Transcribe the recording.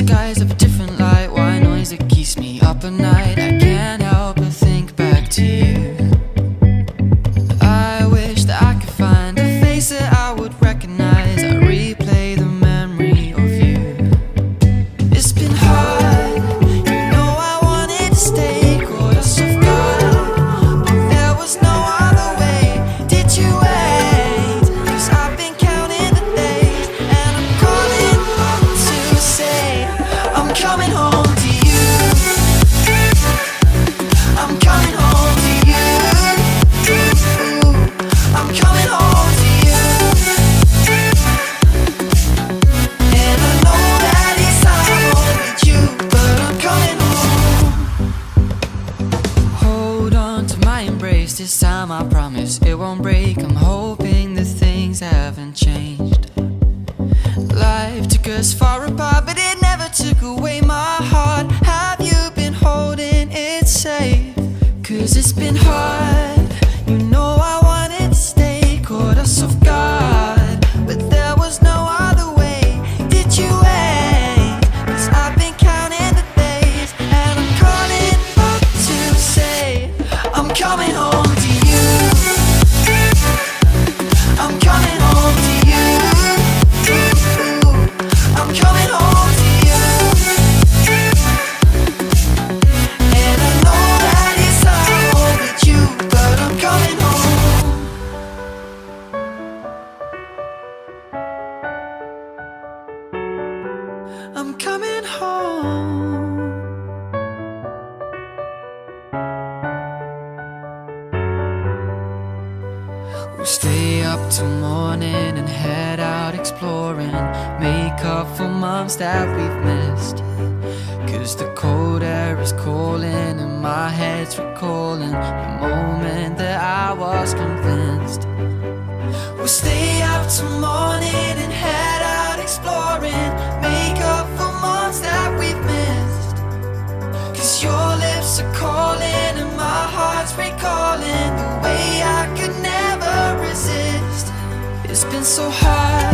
skies of a different light, white noise that keeps me up at night. I can't help but think back to you. I wish that I could find a face that I would recognize. I replay the memory of you. It's been hard, you know I wanted to stay, caught us off guard, but there was no other way. Did you wait? 'Cause I've been counting the days, and I'm calling up to say I'm coming home to you. I'm coming home to you. I'm coming home to you. And I know that it's time with you, but I'm coming home. Hold on to my embrace, this time I promise it won't break. I'm hoping that things haven't changed. Life took us far apart, but it never took away my heart. Have you been holding it safe? 'Cause it's been hard, you know I wanted to stay, caught us off guard, but there was no other way. Did you wait? 'Cause I've been counting the days, and I'm calling up to say I'm coming home to you. I'm coming home to you. I'm coming home to you. And I know that it's hard with you, but I'm coming home. I'm coming home. We'll stay up till morning and head out exploring, make up for months that we've missed. 'Cause the cold air is calling and my head's recalling the moment that I was convinced. We'll stay up till morning and head out exploring, make up for months that we've missed. 'Cause your lips are calling and my heart's recalling the way I could never resist. It's been so hard,